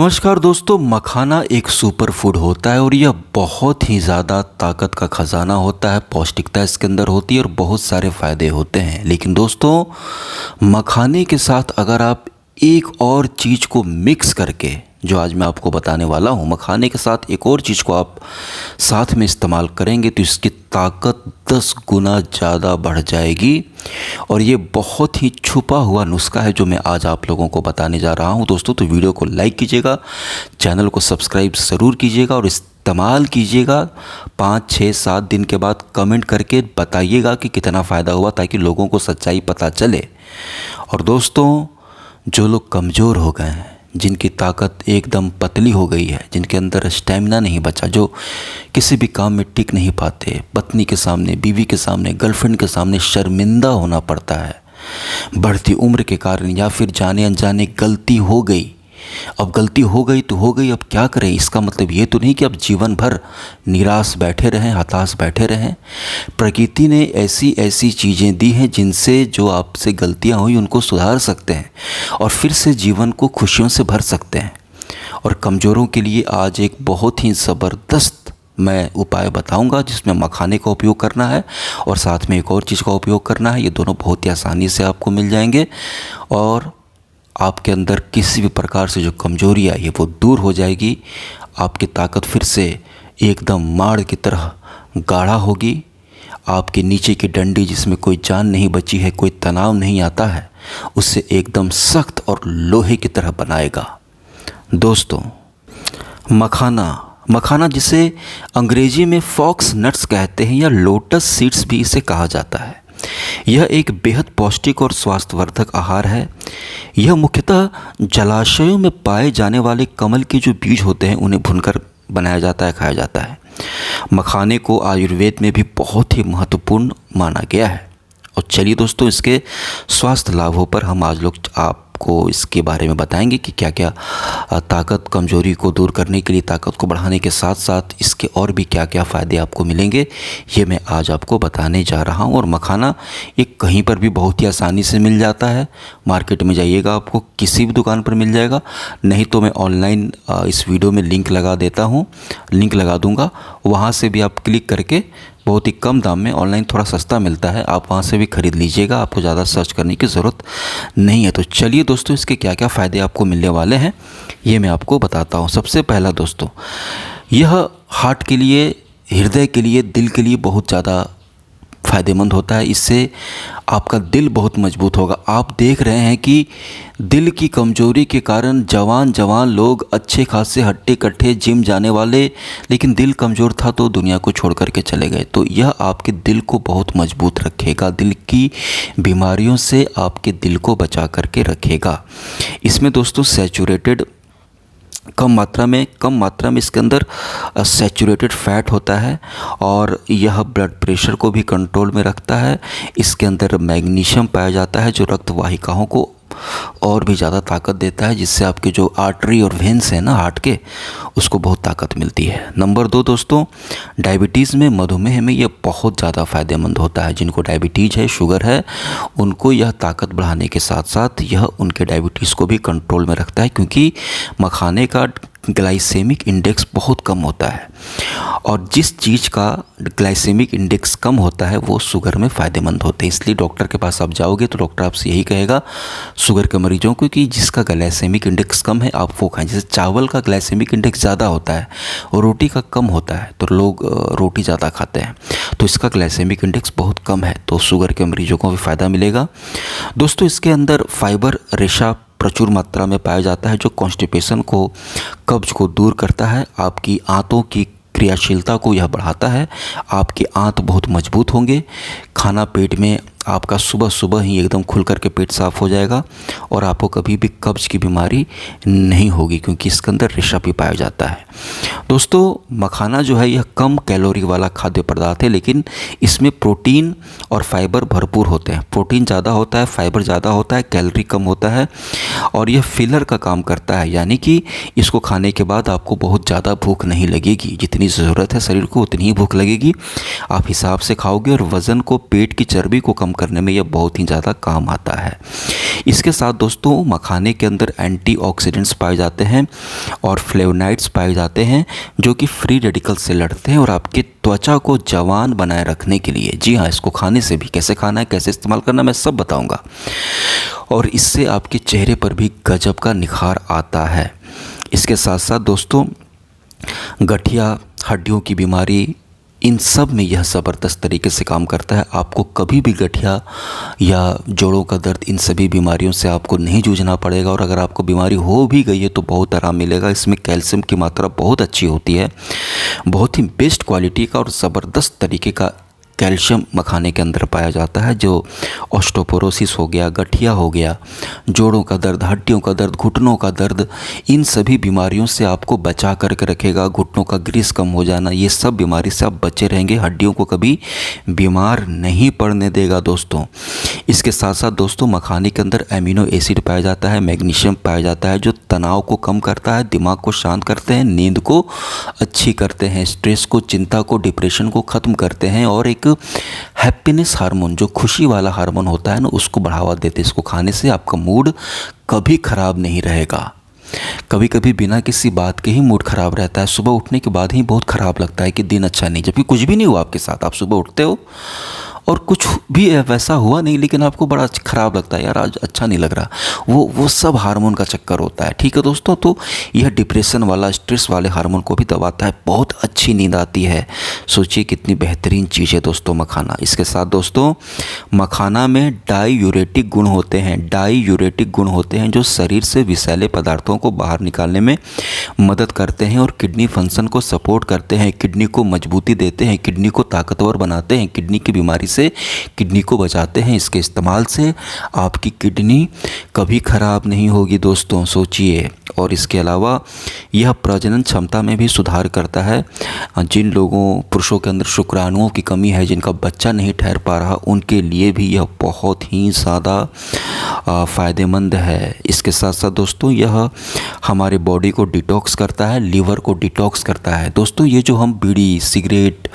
नमस्कार दोस्तों, मखाना एक सुपर फूड होता है और यह बहुत ही ज़्यादा ताकत का ख़जाना होता है। पौष्टिकता इसके अंदर होती है और बहुत सारे फ़ायदे होते हैं। लेकिन दोस्तों, मखाने के साथ अगर आप एक और चीज़ को मिक्स करके, जो आज मैं आपको बताने वाला हूँ, मखाने के साथ एक और चीज़ को आप साथ में इस्तेमाल करेंगे तो इसकी ताकत 10 गुना ज़्यादा बढ़ जाएगी। और ये बहुत ही छुपा हुआ नुस्खा है जो मैं आज आप लोगों को बताने जा रहा हूँ। दोस्तों, तो वीडियो को लाइक कीजिएगा, चैनल को सब्सक्राइब ज़रूर कीजिएगा और इस्तेमाल कीजिएगा। 5, 6, 7 दिन के बाद कमेंट करके बताइएगा कि कितना फ़ायदा हुआ, ताकि लोगों को सच्चाई पता चले। और दोस्तों, जो लोग कमज़ोर हो गए हैं, जिनकी ताकत एकदम पतली हो गई है, जिनके अंदर स्टैमिना नहीं बचा, जो किसी भी काम में टिक नहीं पाते, पत्नी के सामने, बीवी के सामने, गर्लफ्रेंड के सामने शर्मिंदा होना पड़ता है बढ़ती उम्र के कारण, या फिर जाने अनजाने गलती हो गई। अब गलती हो गई तो हो गई, अब क्या करें। इसका मतलब ये तो नहीं कि अब जीवन भर निराश बैठे रहें, हताश बैठे रहें। प्रकृति ने ऐसी ऐसी चीज़ें दी हैं जिनसे जो आपसे गलतियां हुई उनको सुधार सकते हैं और फिर से जीवन को खुशियों से भर सकते हैं। और कमज़ोरों के लिए आज एक बहुत ही ज़बरदस्त मैं उपाय बताऊंगा, जिसमें मखाने का उपयोग करना है और साथ में एक और चीज़ का उपयोग करना है। ये दोनों बहुत ही आसानी से आपको मिल जाएंगे और आपके अंदर किसी भी प्रकार से जो कमजोरी आई है वो दूर हो जाएगी। आपकी ताकत फिर से एकदम माड़ की तरह गाढ़ा होगी। आपके नीचे की डंडी, जिसमें कोई जान नहीं बची है, कोई तनाव नहीं आता है, उससे एकदम सख्त और लोहे की तरह बनाएगा। दोस्तों, मखाना जिसे अंग्रेजी में फॉक्स नट्स कहते हैं या लोटस सीड्स भी इसे कहा जाता है, यह एक बेहद पौष्टिक और स्वास्थ्यवर्धक आहार है। यह मुख्यतः जलाशयों में पाए जाने वाले कमल के जो बीज होते हैं उन्हें भूनकर बनाया जाता है, खाया जाता है। मखाने को आयुर्वेद में भी बहुत ही महत्वपूर्ण माना गया है। और चलिए दोस्तों, इसके स्वास्थ्य लाभों पर हम आज लोग आपको इसके बारे में बताएंगे कि क्या क्या ताकत, कमजोरी को दूर करने के लिए, ताकत को बढ़ाने के साथ साथ इसके और भी क्या क्या फ़ायदे आपको मिलेंगे, ये मैं आज आपको बताने जा रहा हूँ। और मखाना ये कहीं पर भी बहुत ही आसानी से मिल जाता है। मार्केट में जाइएगा, आपको किसी भी दुकान पर मिल जाएगा। नहीं तो मैं ऑनलाइन इस वीडियो में लिंक लगा देता हूँ, लिंक लगा दूँगा, वहाँ से भी आप क्लिक करके बहुत ही कम दाम में, ऑनलाइन थोड़ा सस्ता मिलता है, आप वहाँ से भी ख़रीद लीजिएगा। आपको ज़्यादा सर्च करने की ज़रूरत नहीं है। तो चलिए दोस्तों, इसके क्या क्या फ़ायदे आपको मिलने वाले हैं ये मैं आपको बताता हूँ। सबसे पहला दोस्तों, यह हार्ट के लिए, हृदय के लिए, दिल के लिए बहुत ज़्यादा फ़ायदेमंद होता है। इससे आपका दिल बहुत मजबूत होगा। आप देख रहे हैं कि दिल की कमजोरी के कारण जवान लोग, अच्छे खासे हट्टे कट्टे जिम जाने वाले, लेकिन दिल कमज़ोर था तो दुनिया को छोड़ करके चले गए। तो यह आपके दिल को बहुत मजबूत रखेगा, दिल की बीमारियों से आपके दिल को बचा करके रखेगा। इसमें दोस्तों सैचुरेटेड कम मात्रा में इसके अंदर सैचुरेटेड फैट होता है और यह ब्लड प्रेशर को भी कंट्रोल में रखता है। इसके अंदर मैग्नीशियम पाया जाता है जो रक्त वाहिकाओं को और भी ज़्यादा ताकत देता है, जिससे आपके जो आर्टरी और वेन्स हैं ना हार्ट के, उसको बहुत ताकत मिलती है। नंबर 2 दोस्तों, डायबिटीज़ में, मधुमेह में यह बहुत ज़्यादा फ़ायदेमंद होता है। जिनको डायबिटीज़ है, शुगर है, उनको यह ताकत बढ़ाने के साथ साथ यह उनके डायबिटीज़ को भी कंट्रोल में रखता है, क्योंकि मखाने का ग्लाइसेमिक इंडेक्स बहुत कम होता है। और जिस चीज़ का ग्लाइसेमिक इंडेक्स कम होता है वो शुगर में फ़ायदेमंद होते हैं। इसलिए डॉक्टर के पास आप जाओगे तो डॉक्टर आपसे यही कहेगा शुगर के मरीजों को कि जिसका ग्लाइसेमिक इंडेक्स कम है आप वो खाएं। जैसे चावल का ग्लाइसेमिक इंडेक्स ज़्यादा होता है और रोटी का कम होता है, तो लोग रोटी ज़्यादा खाते हैं, तो इसका ग्लाइसेमिक इंडेक्स बहुत कम है, तो शुगर के मरीजों को भी फ़ायदा मिलेगा। दोस्तों, इसके अंदर फाइबर, रेशा प्रचुर मात्रा में पाया जाता है, जो कॉन्स्टिपेशन को, कब्ज को दूर करता है। आपकी आंतों की क्रियाशीलता को यह बढ़ाता है। आपके आंत बहुत मजबूत होंगे। खाना पेट में आपका सुबह सुबह ही एकदम खुल करके पेट साफ़ हो जाएगा और आपको कभी भी कब्ज की बीमारी नहीं होगी, क्योंकि इसके अंदर रेशा भी पाया जाता है। दोस्तों मखाना जो है यह कम कैलोरी वाला खाद्य पदार्थ है, लेकिन इसमें प्रोटीन और फाइबर भरपूर होते हैं। प्रोटीन ज़्यादा होता है, फाइबर ज़्यादा होता है, कैलोरी कम होता है और यह फिलर का काम करता है, यानी कि इसको खाने के बाद आपको बहुत ज़्यादा भूख नहीं लगेगी। जितनी ज़रूरत है शरीर को उतनी ही भूख लगेगी। आप हिसाब से खाओगे और वज़न को, पेट की चर्बी को कम करने में यह बहुत ही ज़्यादा काम आता है। इसके साथ दोस्तों मखाने के अंदर एंटीऑक्सीडेंट्स पाए जाते हैं और फ्लेवोनाइड्स पाए जाते हैं जो कि फ्री रेडिकल से लड़ते हैं और आपकी त्वचा को जवान बनाए रखने के लिए, जी हाँ, इसको खाने से भी कैसे खाना है, कैसे इस्तेमाल करना, मैं सब बताऊंगा। और इससे आपके चेहरे पर भी गजब का निखार आता है। इसके साथ साथ दोस्तों गठिया, हड्डियों की बीमारी, इन सब में यह ज़बरदस्त तरीके से काम करता है। आपको कभी भी गठिया या जोड़ों का दर्द, इन सभी बीमारियों से आपको नहीं जूझना पड़ेगा। और अगर आपको बीमारी हो भी गई है तो बहुत आराम मिलेगा। इसमें कैल्शियम की मात्रा बहुत अच्छी होती है, बहुत ही बेस्ट क्वालिटी का और ज़बरदस्त तरीके का कैल्शियम मखाने के अंदर पाया जाता है, जो ऑस्टोपोरोसिस हो गया, गठिया हो गया, जोड़ों का दर्द, हड्डियों का दर्द, घुटनों का दर्द, इन सभी बीमारियों से आपको बचा करके रखेगा। घुटनों का ग्रीस कम हो जाना, ये सब बीमारी से आप बचे रहेंगे। हड्डियों को कभी बीमार नहीं पड़ने देगा दोस्तों। इसके साथ साथ दोस्तों मखाने के अंदर एमिनो एसिड पाया जाता है, मैग्नीशियम पाया जाता है जो तनाव को कम करता है, दिमाग को शांत करते हैं, नींद को अच्छी करते हैं, स्ट्रेस को, चिंता को, डिप्रेशन को ख़त्म करते हैं और एक हैप्पीनेस हार्मोन, जो खुशी वाला हार्मोन होता है ना, उसको बढ़ावा देते हैं। इसको खाने से आपका मूड कभी ख़राब नहीं रहेगा। कभी कभी बिना किसी बात के ही मूड ख़राब रहता है। सुबह उठने के बाद ही बहुत ख़राब लगता है कि दिन अच्छा नहीं, जबकि कुछ भी नहीं हुआ आपके साथ। आप सुबह उठते हो और कुछ भी वैसा हुआ नहीं, लेकिन आपको बड़ा ख़राब लगता है, यार आज अच्छा नहीं लग रहा। वो सब हार्मोन का चक्कर होता है। ठीक है दोस्तों, तो यह डिप्रेशन वाला, स्ट्रेस वाले हार्मोन को भी दबाता है। बहुत अच्छी नींद आती है। सोचिए कितनी बेहतरीन चीज़ है दोस्तों मखाना। इसके साथ दोस्तों मखाना में डाईयूरेटिक गुण होते हैं। डाईयूरेटिक गुण होते हैं जो शरीर से विषैले पदार्थों को बाहर निकालने में मदद करते हैं और किडनी फंक्शन को सपोर्ट करते हैं, किडनी को मजबूती देते हैं, किडनी को ताकतवर बनाते हैं, किडनी की बीमारी से किडनी को बचाते हैं। इसके इस्तेमाल से आपकी किडनी कभी ख़राब नहीं होगी दोस्तों, सोचिए। और इसके अलावा यह प्रजनन क्षमता में भी सुधार करता है। जिन लोगों, पुरुषों के अंदर शुक्राणुओं की कमी है, जिनका बच्चा नहीं ठहर पा रहा, उनके लिए भी यह बहुत ही ज़्यादा फ़ायदेमंद है। इसके साथ साथ दोस्तों यह हमारे बॉडी को डिटॉक्स करता है, लीवर को डिटॉक्स करता है। दोस्तों ये जो हम बीड़ी, सिगरेट,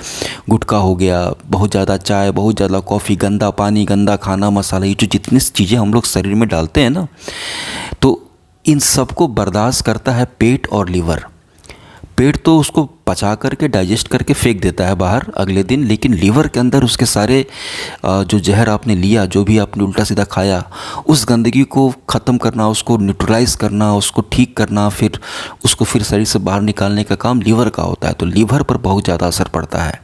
गुटखा हो गया, बहुत ज़्यादा चाय, बहुत ज़्यादा कॉफ़ी, गंदा पानी, गंदा खाना, मसाला, ये जो जितनी चीज़ें हम लोग शरीर में डालते हैं ना, तो इन सबको बर्दाश्त करता है पेट और लीवर। पेट तो उसको पचा करके, डाइजेस्ट करके फेंक देता है बाहर अगले दिन, लेकिन लीवर के अंदर उसके सारे जो जहर आपने लिया, जो भी आपने उल्टा सीधा खाया, उस गंदगी को ख़त्म करना, उसको न्यूट्रलाइज करना, उसको ठीक करना, फिर उसको फिर शरीर से बाहर निकालने का काम लीवर का होता है। तो लीवर पर बहुत ज़्यादा असर पड़ता है,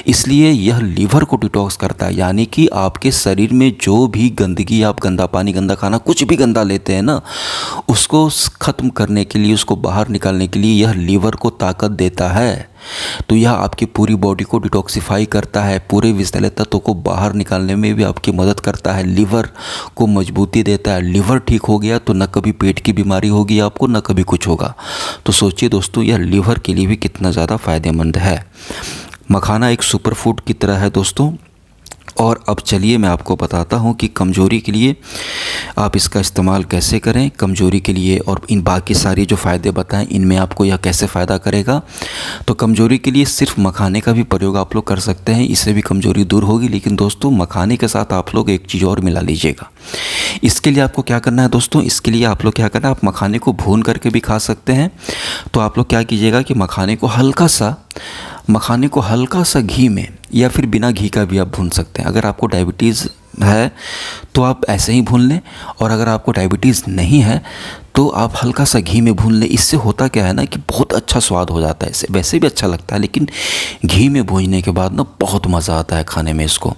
इसलिए यह लीवर को डिटॉक्स करता है। यानी कि आपके शरीर में जो भी गंदगी, आप गंदा पानी, गंदा खाना, कुछ भी गंदा लेते हैं ना, उसको ख़त्म करने के लिए, उसको बाहर निकालने के लिए यह लीवर को ताकत देता है। तो यह आपकी पूरी बॉडी को डिटॉक्सिफाई करता है, पूरे विषैले तत्वों को बाहर निकालने में भी आपकी मदद करता है, लीवर को मजबूती देता है। लीवर ठीक हो गया तो न कभी पेट की बीमारी होगी आपको, न कभी कुछ होगा। तो सोचिए दोस्तों यह लीवर के लिए भी कितना ज़्यादा फ़ायदेमंद है। मखाना एक सुपर फूड की तरह है दोस्तों। और अब चलिए मैं आपको बताता हूँ कि कमज़ोरी के लिए आप इसका इस्तेमाल कैसे करें। कमज़ोरी के लिए और इन बाकी सारी जो फ़ायदे बताएं, इनमें आपको यह कैसे फ़ायदा करेगा। तो कमज़ोरी के लिए सिर्फ मखाने का भी प्रयोग आप लोग कर सकते हैं, इससे भी कमज़ोरी दूर होगी। लेकिन दोस्तों मखाने के साथ आप लोग एक चीज़ और मिला लीजिएगा। इसके लिए आपको क्या करना है दोस्तों, इसके लिए आप लोग क्या करना है, आप मखाने को भून करके भी खा सकते हैं। तो आप लोग क्या कीजिएगा कि मखाने को हल्का सा घी में या फिर बिना घी का भी आप भून सकते हैं। अगर आपको डायबिटीज़ है तो आप ऐसे ही भून लें, और अगर आपको डायबिटीज़ नहीं है तो आप हल्का सा घी में भून लें। इससे होता क्या है ना कि बहुत अच्छा स्वाद हो जाता है। इससे वैसे भी अच्छा लगता है, लेकिन घी में भूनने के बाद ना बहुत मज़ा आता है खाने में इसको।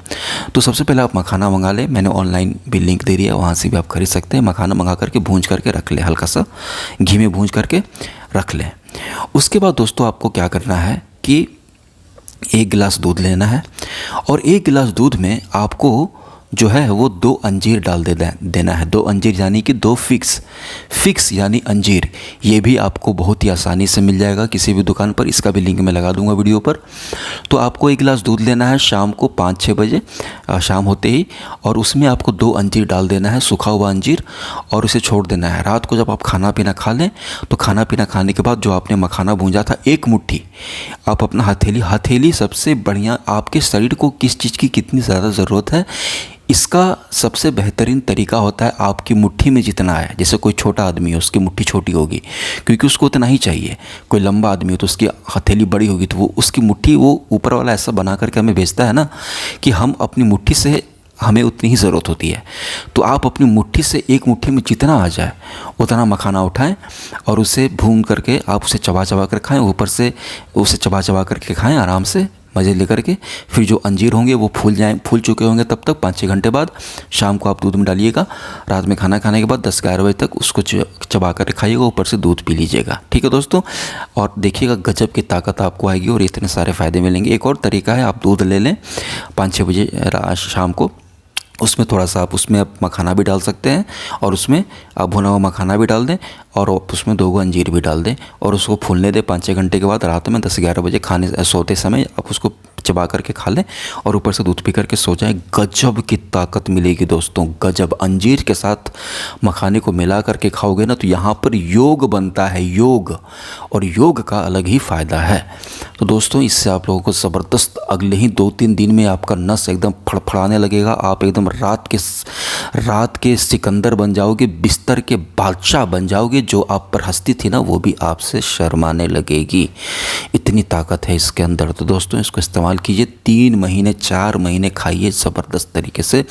तो सबसे पहले आप मखाना मंगा लें, मैंने ऑनलाइन भी लिंक दे दिया, वहाँ से भी आप खरीद सकते हैं। मखाना मंगा करके भूंज करके रख लें, हल्का सा घी में भूंज करके रख लें। उसके बाद दोस्तों आपको क्या करना है कि 1 गिलास दूध लेना है, और 1 गिलास दूध में आपको जो है वो 2 अंजीर डाल देना है। 2 अंजीर यानी कि 2 फिक्स यानी अंजीर। ये भी आपको बहुत ही आसानी से मिल जाएगा किसी भी दुकान पर, इसका भी लिंक मैं लगा दूंगा वीडियो पर। तो आपको 1 गिलास दूध लेना है शाम को 5-6 बजे, शाम होते ही, और उसमें आपको 2 अंजीर डाल देना है, सूखा हुआ अंजीर, और उसे छोड़ देना है। रात को जब आप खाना पीना खा लें तो खाना पीना खाने के बाद जो आपने मखाना भूंजा था 1 मुट्ठी आप अपना हथेली सबसे बढ़िया, आपके शरीर को किस चीज़ की कितनी ज़्यादा ज़रूरत है इसका सबसे बेहतरीन तरीका होता है आपकी मुट्ठी में जितना है। जैसे कोई छोटा आदमी है उसकी मुट्ठी छोटी होगी क्योंकि उसको उतना ही चाहिए, कोई लंबा आदमी हो तो उसकी हथेली बड़ी होगी तो वो उसकी मुट्ठी, वो ऊपर वाला ऐसा बना करके हमें भेजता है ना कि हम अपनी मुट्ठी से हमें उतनी ही ज़रूरत होती है। तो आप अपनी मुट्ठी से 1 मुट्ठी में जितना आ जाए उतना मखाना उठाएं और उसे भून करके आप उसे चबा चबा कर खाएं, ऊपर से उसे चबा चबा करके खाएं आराम से मज़े लेकर के। फिर जो अंजीर होंगे वो फूल चुके होंगे तब तक 5-6 घंटे बाद शाम को आप दूध में डालिएगा। रात में खाना खाने के बाद 10-11 बजे तक उसको चबा कर खाइएगा, ऊपर से दूध पी लीजिएगा। ठीक है दोस्तों, और देखिएगा गजब की ताकत आपको आएगी और इतने सारे फ़ायदे मिलेंगे। एक और तरीका है, आप दूध ले लें 5-6 बजे शाम को, उसमें थोड़ा सा आप उसमें मखाना भी डाल सकते हैं और उसमें आप भुना हुआ मखाना भी डाल दें और उसमें 2 अंजीर भी डाल दें और उसको फूलने दें 5-6 घंटे के बाद। रात में 10-11 बजे सोते समय आप उसको चबा करके खा लें और ऊपर से दूध पी करके सो जाएं। गजब की ताकत मिलेगी दोस्तों, गजब। अंजीर के साथ मखाने को मिला करके खाओगे ना तो यहाँ पर योग बनता है, योग, और योग का अलग ही फ़ायदा है। तो दोस्तों इससे आप लोगों को ज़बरदस्त अगले ही 2-3 दिन में आपका नस एकदम फड़फड़ाने लगेगा। आप एकदम रात के सिकंदर बन जाओगे, बिस्तर के बादशाह बन जाओगे। जो आप पर हंसती थी ना वो भी आपसे शर्माने लगेगी, इतनी ताकत है इसके अंदर। तो दोस्तों इसको इस्तेमाल कीजिए, 3 महीने 4 महीने खाइए, ज़बरदस्त तरीके से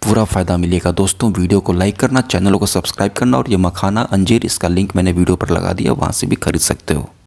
पूरा फ़ायदा मिलेगा। दोस्तों वीडियो को लाइक करना, चैनल को सब्सक्राइब करना, और ये मखाना अंजीर इसका लिंक मैंने वीडियो पर लगा दिया, वहाँ से भी खरीद सकते हो।